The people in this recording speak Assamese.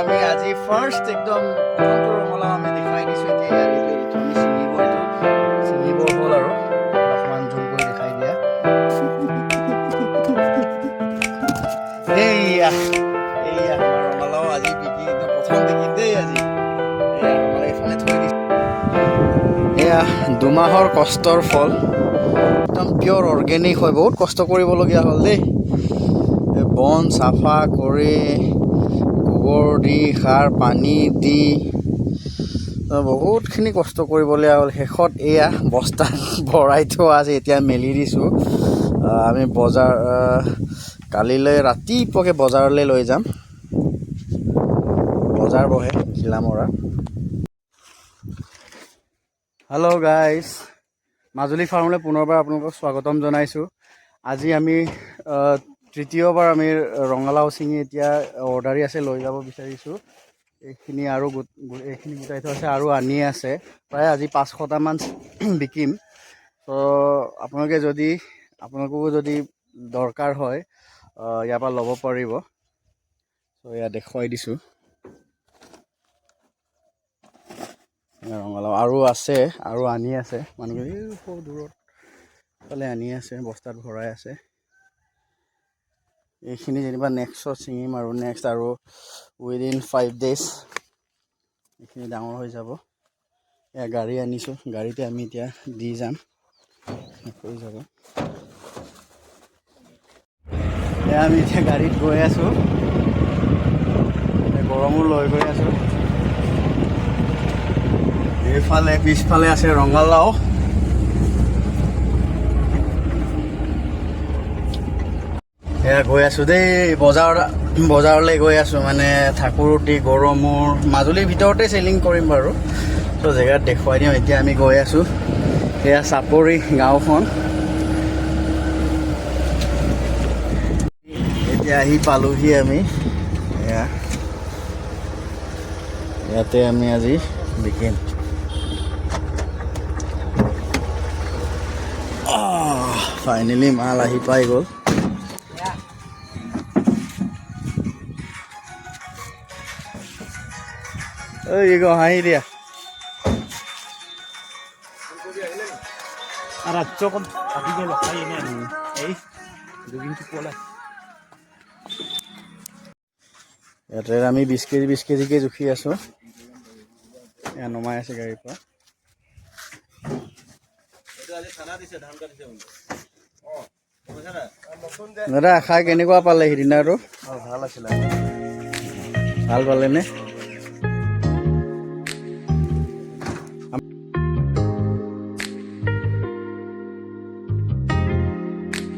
আমি আজি ফাৰ্ষ্ট একদম প্ৰথমটো ৰঙালাও আমি দেখাই দিছোঁ এতিয়া এইটো আমি ছিঙিব হ'ল আৰু অকণমান জুম কৰি দেখাই দিয়া এইয়া আমাৰ ৰঙালাও আজি বিকি একদম প্ৰথম বিকি দেই আজি এয়া ৰঙালাও এইফালে থৈ দিছোঁ এয়া 2 মাহৰ কষ্টৰ ফল একদম পিয়'ৰ অৰ্গেনিক হয় বহুত কষ্ট কৰিবলগীয়া হ'ল দেই বন চাফা কৰি গোবৰ দি সাৰ পানী দি বহুতখিনি কষ্ট কৰিবলগীয়া হ'ল শেষত এয়া বস্তা ভৰাই থোৱা আছে এতিয়া মেলি দিছোঁ আমি বজাৰ কালিলৈ ৰাতিপুৱাকৈ বজাৰলৈ লৈ যাম বজাৰ বহে ঘিলামৰা হেল্ল' গাইজ মাজুলী ফাৰ্মলৈ পুনৰবাৰ আপোনালোকক স্বাগতম জনাইছোঁ আজি আমি তৃতীয়বাৰ আমি ৰঙালাও ছিঙি এতিয়া অৰ্ডাৰী আছে লৈ যাব বিচাৰিছোঁ এইখিনি আৰু এইখিনি গোটাই থোৱা আছে আৰু আনি আছে প্ৰায় আজি 500টামান বিকিম ত' আপোনালোককো যদি দৰকাৰ হয় ইয়াৰ পৰা ল'ব পাৰিব ত' এয়া দেখুৱাই দিছোঁ ৰঙালাও আৰু আছে আৰু আনি আছে মানুহখিনি খুব দূৰত ফালে আনি আছে বস্তাত ভৰাই আছে এইখিনি যেনিবা নেক্সটত ছিঙিম আৰু নেক্সট আৰু উইদিন 5 days এইখিনি ডাঙৰ হৈ যাব এয়া গাড়ী আনিছোঁ গাড়ীতে আমি এতিয়া দি যাম হৈ যাব এয়া আমি এতিয়া গাড়ীত গৈ আছোঁ গৰমো লৈ গৈ আছোঁ এইফালে পিছফালে আছে ৰঙালাও এয়া গৈ আছোঁ দেই বজাৰলৈ গৈ আছোঁ মানে ঠাকুৰটি গড়মূৰ মাজুলীৰ ভিতৰতে চেলিং কৰিম বাৰু ত' জেগাত দেখুৱাই দিওঁ এতিয়া আমি গৈ আছোঁ এয়া চাপৰি গাঁওখন এতিয়া আহি পালোহি আমি ইয়াতে আমি আজি বিকিম ফাইনেলি মাল আহি পাই গ'ল ঐ হাঁহি দিয়া ইয়াতে আমি 20 কেজিকৈ জুখি আছোঁ এয়া নমাই আছে গাড়ীৰ পৰা দাদা খাই কেনেকুৱা পালে সিদিনাটো ভাল আছিলে ভাল পালেনে